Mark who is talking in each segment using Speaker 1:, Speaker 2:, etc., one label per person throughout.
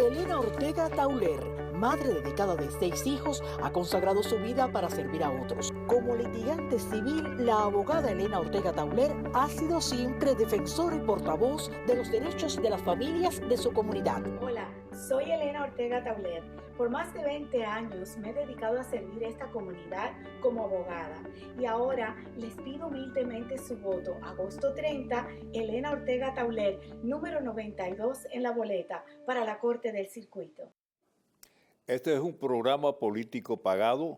Speaker 1: Elena Ortega Tauler, madre dedicada de 6 hijos, ha consagrado su vida para servir a otros. Como litigante civil, la abogada Elena Ortega Tauler ha sido siempre defensora y portavoz de los derechos de las familias de su comunidad.
Speaker 2: Hola, soy Elena Ortega Tauler. Por más de 20 años me he dedicado a servir a esta comunidad como abogada y ahora les pido humildemente su voto. Agosto 30, Elena Ortega Tauler, número 92 en la boleta para la Corte del Circuito.
Speaker 3: Este es un programa político pagado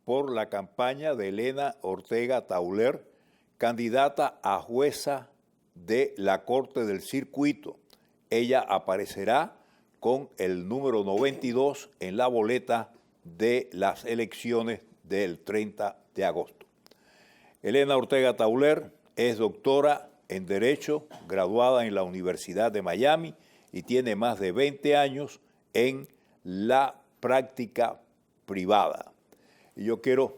Speaker 3: por la campaña de Elena Ortega Tauler, candidata a jueza de la Corte del Circuito. Ella aparecerá con el número 92 en la boleta de las elecciones del 30 de agosto. Elena Ortega Tauler es doctora en Derecho, graduada en la Universidad de Miami y tiene más de 20 años en la práctica privada. Y yo quiero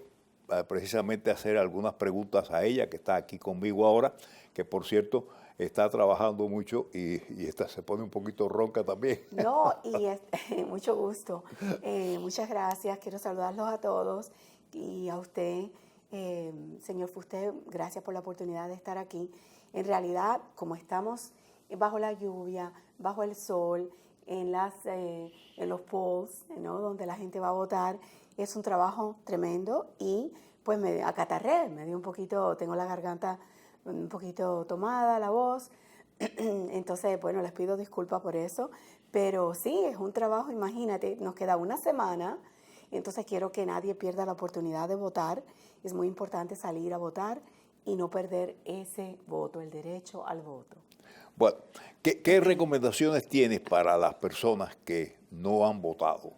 Speaker 3: precisamente hacer algunas preguntas a ella, que está aquí conmigo ahora, que por cierto está trabajando mucho y se pone un poquito ronca también.
Speaker 4: No, y mucho gusto. Muchas gracias. Quiero saludarlos a todos y a usted, señor Fuster, gracias por la oportunidad de estar aquí. En realidad, como estamos bajo la lluvia, bajo el sol, en los polls, ¿no?, donde la gente va a votar, es un trabajo tremendo y pues me acatarré, me dio un poquito, tengo la garganta un poquito tomada, la voz, entonces bueno, les pido disculpas por eso, pero sí, es un trabajo, imagínate, nos queda una semana, entonces quiero que nadie pierda la oportunidad de votar, es muy importante salir a votar y no perder ese voto, el derecho al voto.
Speaker 3: Bueno, ¿qué recomendaciones tienes para las personas que no han votado?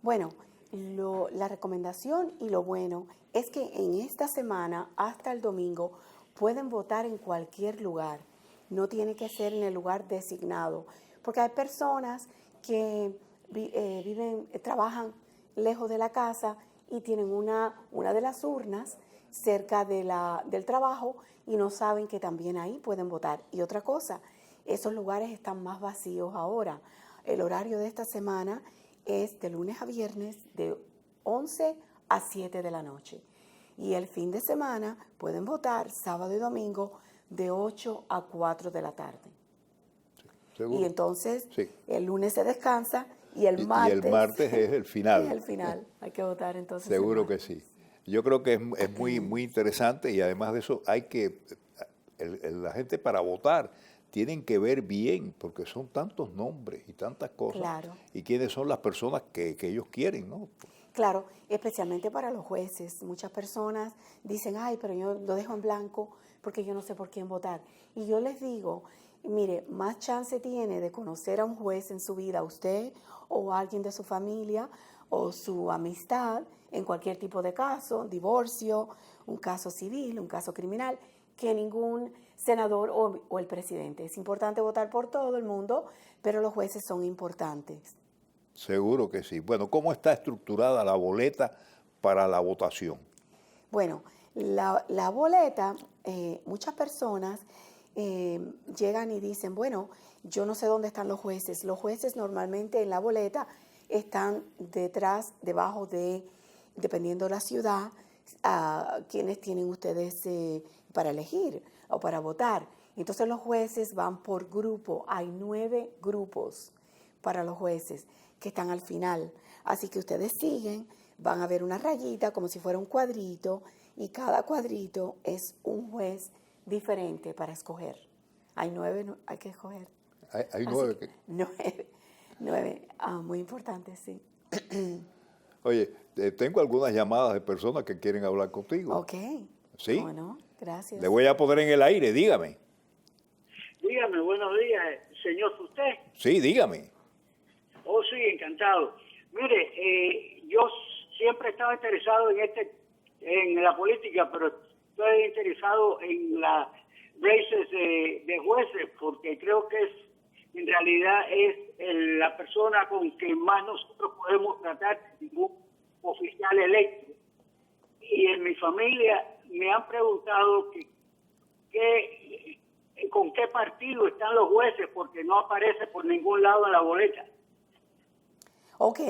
Speaker 4: Bueno, la recomendación y lo bueno es que en esta semana hasta el domingo pueden votar en cualquier lugar. No tiene que ser en el lugar designado, porque hay personas que trabajan lejos de la casa y tienen una de las urnas cerca del trabajo y no saben que también ahí pueden votar. Y otra cosa, esos lugares están más vacíos ahora. El horario de esta semana es de lunes a viernes de 11 a 7 de la noche. Y el fin de semana pueden votar sábado y domingo de 8 a 4 de la tarde.
Speaker 3: ¿Seguro?
Speaker 4: Y entonces
Speaker 3: sí.
Speaker 4: El lunes se descansa y el martes
Speaker 3: es el final.
Speaker 4: Es el final. Hay que votar entonces.
Speaker 3: Seguro que sí. Yo creo que es muy interesante y además de eso la gente para votar tienen que ver bien, porque son tantos nombres y tantas cosas.
Speaker 4: Claro.
Speaker 3: Y quiénes son las personas que ellos quieren, ¿no?
Speaker 4: Claro, especialmente para los jueces. Muchas personas dicen, ay, pero yo lo dejo en blanco porque yo no sé por quién votar. Y yo les digo, mire, más chance tiene de conocer a un juez en su vida, usted o alguien de su familia o su amistad, en cualquier tipo de caso, divorcio, un caso civil, un caso criminal, que ningún senador o el presidente. Es importante votar por todo el mundo, pero los jueces son importantes.
Speaker 3: Seguro que sí. Bueno, ¿cómo está estructurada la boleta para la votación?
Speaker 4: Bueno, la boleta, muchas personas llegan y dicen, bueno, yo no sé dónde están los jueces. Los jueces normalmente en la boleta están debajo de, dependiendo de la ciudad, quienes tienen ustedes para elegir o para votar. Entonces los jueces van por grupo. Hay 9 grupos para los jueces que están al final. Así que ustedes siguen, van a ver una rayita como si fuera un cuadrito y cada cuadrito es un juez diferente para escoger. Hay 9, hay que escoger.
Speaker 3: Hay 9.
Speaker 4: 9, muy importante, sí.
Speaker 3: Oye, tengo algunas llamadas de personas que quieren hablar contigo.
Speaker 4: Ok.
Speaker 3: ¿Sí?
Speaker 4: Bueno, gracias.
Speaker 3: Le voy a poner en el aire, dígame.
Speaker 5: Dígame, buenos días, señor usted.
Speaker 3: Sí, dígame.
Speaker 5: Oh, sí, encantado. Mire, yo siempre estaba interesado en la política, pero estoy interesado en las races de jueces, porque creo que en realidad es la persona con que más nosotros podemos tratar, ningún oficial electo. Y en mi familia me han preguntado con qué partido están los jueces, porque no aparece por ningún lado en la boleta.
Speaker 4: Ok,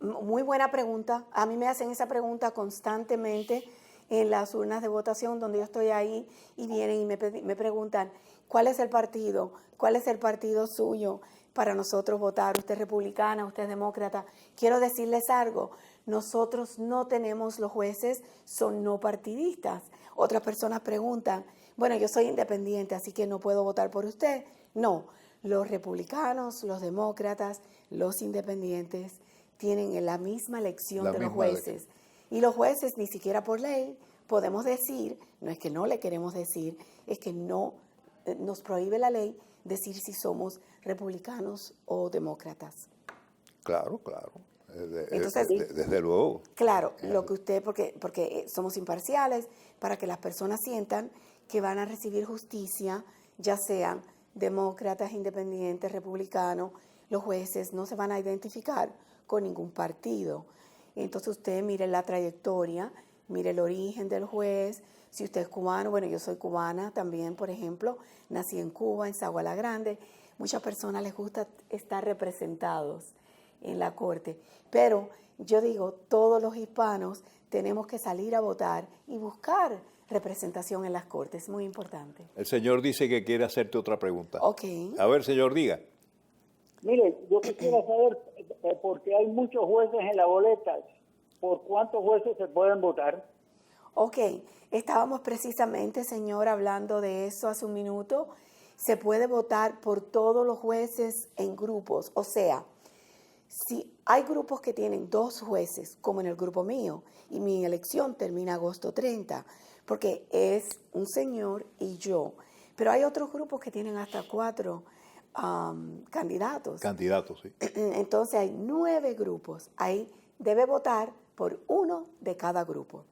Speaker 4: muy buena pregunta. A mí me hacen esa pregunta constantemente en las urnas de votación donde yo estoy ahí y vienen y me preguntan, ¿cuál es el partido? ¿Cuál es el partido suyo para nosotros votar? ¿Usted es republicana? ¿Usted es demócrata? Quiero decirles algo, nosotros no tenemos, los jueces son no partidistas. Otras personas preguntan, bueno, yo soy independiente, así que no puedo votar por usted. No, los republicanos, los demócratas, los independientes tienen la misma elección de los jueces. Y los jueces, ni siquiera por ley, podemos decir, no es que no le queremos decir, es que no nos prohíbe la ley decir si somos republicanos o demócratas.
Speaker 3: Claro, claro.
Speaker 4: Entonces,
Speaker 3: Desde luego.
Speaker 4: Claro, lo que usted, porque somos imparciales, para que las personas sientan que van a recibir justicia, ya sean demócratas, independientes, republicanos, los jueces no se van a identificar con ningún partido. Entonces usted mire la trayectoria, mire el origen del juez. Si usted es cubano, bueno, yo soy cubana también, por ejemplo, nací en Cuba, en Sagua la Grande. Muchas personas les gusta estar representados en la corte, pero yo digo, todos los hispanos tenemos que salir a votar y buscar representación en las cortes, es muy importante.
Speaker 3: El señor dice que quiere hacerte otra pregunta.
Speaker 4: Ok.
Speaker 3: A ver, señor, diga.
Speaker 5: Mire, yo quisiera saber, porque hay muchos jueces en la boleta, ¿por cuántos jueces se pueden votar?
Speaker 4: Ok, estábamos precisamente, señor, hablando de eso hace un minuto. Se puede votar por todos los jueces en grupos, o sea, si hay grupos que tienen 2 jueces, como en el grupo mío, y mi elección termina agosto 30, porque es un señor y yo, pero hay otros grupos que tienen hasta 4 candidatos.
Speaker 3: Candidatos, sí.
Speaker 4: Entonces hay 9 grupos. Ahí debe votar por uno de cada grupo.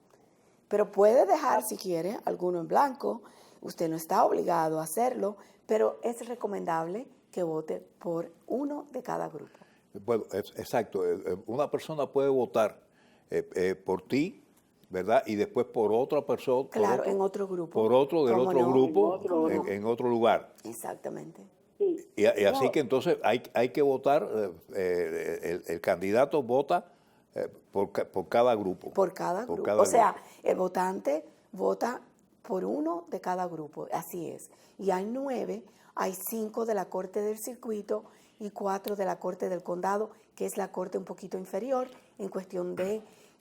Speaker 4: Pero puede dejar, si quiere, alguno en blanco. Usted no está obligado a hacerlo, pero es recomendable que vote por uno de cada grupo.
Speaker 3: Bueno, exacto. Una persona puede votar por ti, ¿verdad? Y después por otra persona.
Speaker 4: Claro, en otro grupo.
Speaker 3: Por otro del otro grupo, en otro lugar.
Speaker 4: Exactamente.
Speaker 3: Y así que entonces hay que votar, el candidato vota por cada grupo.
Speaker 4: Por cada grupo. O sea, el votante vota por uno de cada grupo, así es. Y hay 9, hay 5 de la Corte del Circuito y 4 de la Corte del Condado, que es la corte un poquito inferior en cuestión de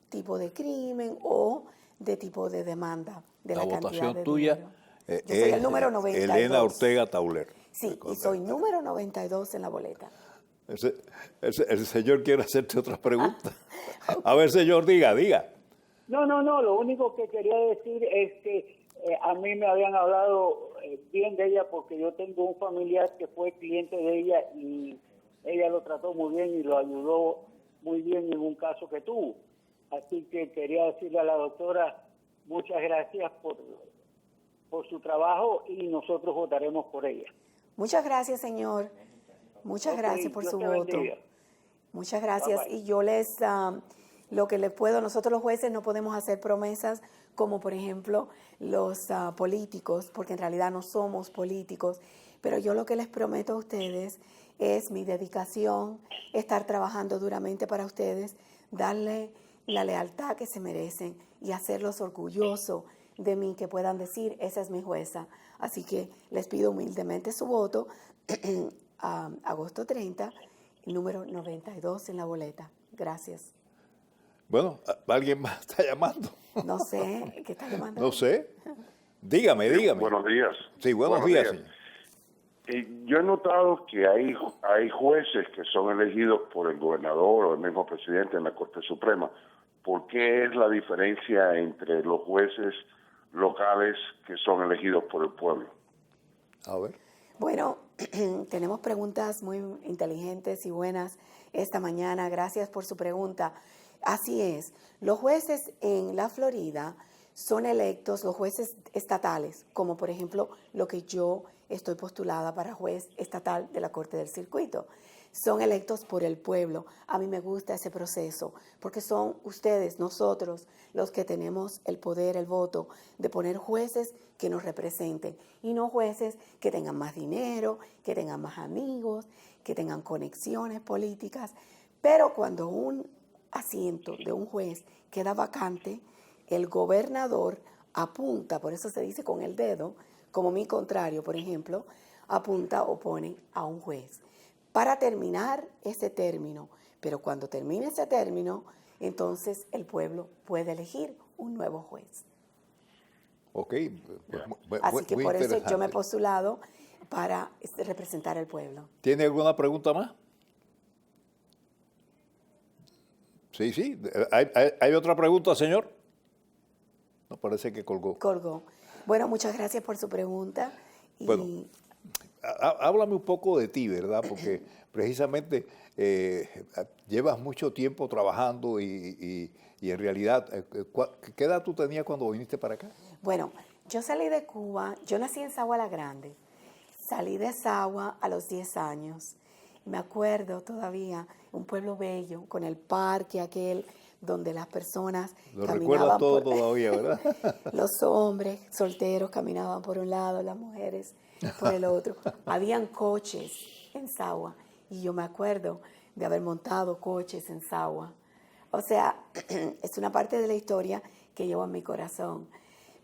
Speaker 4: tipo de crimen o de tipo de demanda de la cantidad de dinero. La votación tuya yo soy el número 92.
Speaker 3: Elena Ortega Tauler.
Speaker 4: Sí, y soy número 92 en la boleta.
Speaker 3: El señor quiere hacerte otra pregunta. A ver, señor, diga.
Speaker 5: No, lo único que quería decir es que a mí me habían hablado bien de ella porque yo tengo un familiar que fue cliente de ella y ella lo trató muy bien y lo ayudó muy bien en un caso que tuvo. Así que quería decirle a la doctora muchas gracias por su trabajo y nosotros votaremos por ella.
Speaker 4: Muchas gracias, señor. Muchas gracias por su voto. Muchas gracias. Bye, bye. Y yo lo que les puedo, nosotros los jueces no podemos hacer promesas como por ejemplo los políticos, porque en realidad no somos políticos, pero yo lo que les prometo a ustedes es mi dedicación, estar trabajando duramente para ustedes, darle la lealtad que se merecen y hacerlos orgullosos de mí, que puedan decir, esa es mi jueza. Así que les pido humildemente su voto agosto 30, número 92 en la boleta. Gracias.
Speaker 3: Bueno, ¿alguien más está llamando?
Speaker 4: No sé, ¿qué está llamando?
Speaker 3: No sé. Dígame.
Speaker 6: Buenos días.
Speaker 3: Sí, buenos días, señor.
Speaker 6: Yo he notado que hay jueces que son elegidos por el gobernador o el mismo presidente en la Corte Suprema. ¿Por qué es la diferencia entre los jueces locales que son elegidos por el pueblo?
Speaker 3: A ver.
Speaker 4: Bueno, tenemos preguntas muy inteligentes y buenas esta mañana. Gracias por su pregunta. Así es, los jueces en la Florida son electos, los jueces estatales, como por ejemplo lo que yo estoy postulada para juez estatal de la Corte del Circuito. son electos por el pueblo. A mí me gusta ese proceso, porque son ustedes, nosotros, los que tenemos el poder, el voto, de poner jueces que nos representen, y no jueces que tengan más dinero, que tengan más amigos, que tengan conexiones políticas. Pero cuando un asiento de un juez queda vacante, el gobernador apunta, por eso se dice con el dedo, como mi contrario, por ejemplo, apunta o pone a un juez para terminar ese término. Pero cuando termine ese término, entonces el pueblo puede elegir un nuevo juez.
Speaker 3: Ok.
Speaker 4: Así que
Speaker 3: muy
Speaker 4: por eso yo me he
Speaker 3: interesante.
Speaker 4: postulado para representar al pueblo.
Speaker 3: ¿Tiene alguna pregunta más? Sí, sí. ¿Hay otra pregunta, señor? No, parece que colgó.
Speaker 4: Colgó. Bueno, muchas gracias por su pregunta. Y
Speaker 3: Bueno, háblame un poco de ti, ¿verdad? Porque precisamente llevas mucho tiempo trabajando y en realidad, ¿qué edad tú tenías cuando viniste para acá?
Speaker 4: bueno, yo salí de Cuba, yo nací en Sagua la Grande. Salí de Sagua a los 10 años. Me acuerdo todavía, un pueblo bello, con el parque aquel donde las personas
Speaker 3: Lo
Speaker 4: caminaban
Speaker 3: recuerdas todo
Speaker 4: por...
Speaker 3: todavía, ¿verdad?
Speaker 4: Los hombres solteros caminaban por un lado, las mujeres por el otro. Habían coches en Sagua y yo me acuerdo de haber montado coches en Sagua. O sea, es una parte de la historia que llevo en mi corazón.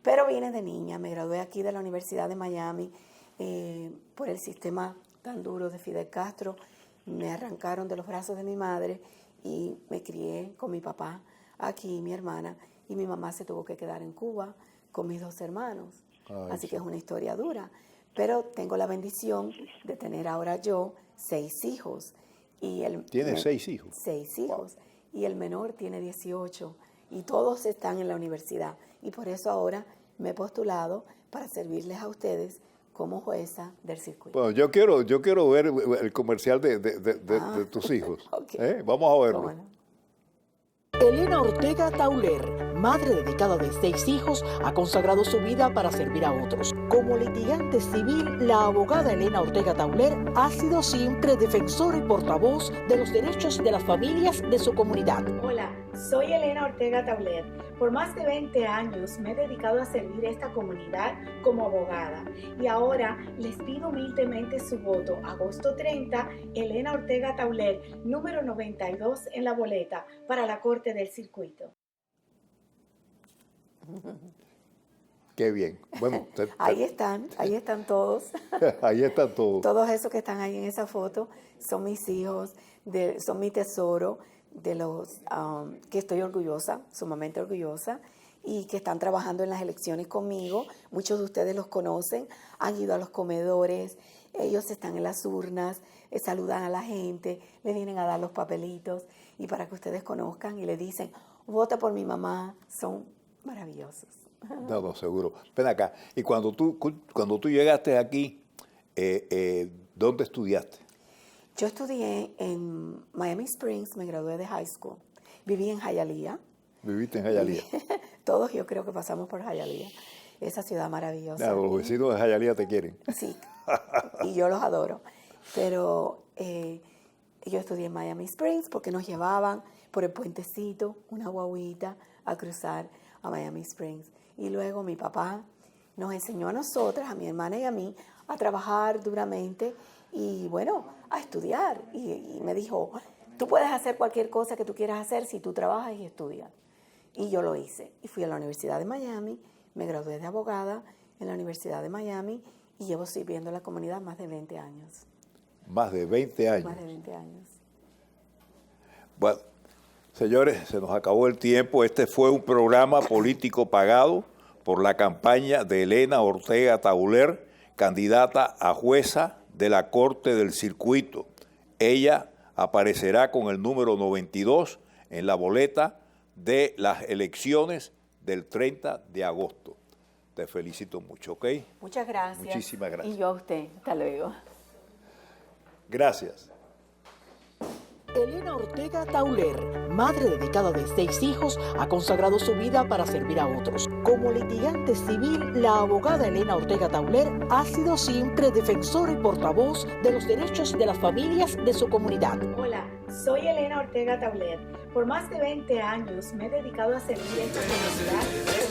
Speaker 4: Pero vine de niña, me gradué aquí de la Universidad de Miami por el sistema tan duro de Fidel Castro. Me arrancaron de los brazos de mi madre y me crié con mi papá aquí, mi hermana, y mi mamá se tuvo que quedar en Cuba con mis 2 hermanos.
Speaker 3: Ay,
Speaker 4: Así
Speaker 3: sí.
Speaker 4: que es una historia dura. Pero tengo la bendición de tener ahora yo 6 hijos.
Speaker 3: ¿Tienes 6 hijos?
Speaker 4: 6 hijos. Y el menor tiene 18. Y todos están en la universidad. Y por eso ahora me he postulado para servirles a ustedes como jueza del circuito.
Speaker 3: Bueno, yo quiero ver el comercial de tus hijos.
Speaker 4: Ok.
Speaker 3: Vamos a verlo.
Speaker 4: ¿Cómo no?
Speaker 1: Elena Ortega Tauler, madre dedicada de 6 hijos, ha consagrado su vida para servir a otros. Como litigante civil, la abogada Elena Ortega Tauler ha sido siempre defensora y portavoz de los derechos de las familias de su comunidad.
Speaker 2: Hola, soy Elena Ortega Tauler. Por más de 20 años me he dedicado a servir a esta comunidad como abogada y ahora les pido humildemente su voto. Agosto 30, Elena Ortega Tauler, número 92 en la boleta para la Corte del Circuito.
Speaker 3: Qué bien. Bueno,
Speaker 4: Ahí están todos.
Speaker 3: ahí están todos.
Speaker 4: Todos esos que están ahí en esa foto son mis hijos, son mi tesoro, de los que estoy orgullosa, sumamente orgullosa, y que están trabajando en las elecciones conmigo. Muchos de ustedes los conocen, han ido a los comedores, ellos están en las urnas, saludan a la gente, le vienen a dar los papelitos, y para que ustedes conozcan y le dicen, vota por mi mamá, son maravillosos.
Speaker 3: No, seguro. Ven acá. Y cuando tú llegaste aquí, ¿dónde estudiaste?
Speaker 4: Yo estudié en Miami Springs, me gradué de high school. Viví en Hialeah.
Speaker 3: ¿Viviste en Hialeah?
Speaker 4: Todos yo creo que pasamos por Hialeah, esa ciudad maravillosa.
Speaker 3: Los vecinos de Hialeah te quieren.
Speaker 4: Sí, y yo los adoro. Pero yo estudié en Miami Springs porque nos llevaban por el puentecito, una guaguita, a cruzar a Miami Springs. Y luego mi papá nos enseñó a nosotras, a mi hermana y a mí, a trabajar duramente y, bueno, a estudiar. Y me dijo, tú puedes hacer cualquier cosa que tú quieras hacer si tú trabajas y estudias. Y yo lo hice. Y fui a la Universidad de Miami, me gradué de abogada en la Universidad de Miami y llevo sirviendo a la comunidad más de 20 años.
Speaker 3: Más de 20 años.
Speaker 4: Más de 20 años.
Speaker 3: Bueno, señores, se nos acabó el tiempo. Este fue un programa político pagado por la campaña de Elena Ortega Tauler, candidata a jueza de la Corte del Circuito. Ella aparecerá con el número 92 en la boleta de las elecciones del 30 de agosto. Te felicito mucho, ¿ok?
Speaker 4: Muchas gracias.
Speaker 3: Muchísimas gracias.
Speaker 4: Y yo a usted. Hasta luego.
Speaker 3: Gracias.
Speaker 1: Elena Ortega Tauler, madre dedicada de 6 hijos, ha consagrado su vida para servir a otros. Como litigante civil, la abogada Elena Ortega Tauler ha sido siempre defensora y portavoz de los derechos de las familias de su comunidad.
Speaker 2: Hola, soy Elena Ortega Tauler. Por más de 20 años me he dedicado a servir a esta comunidad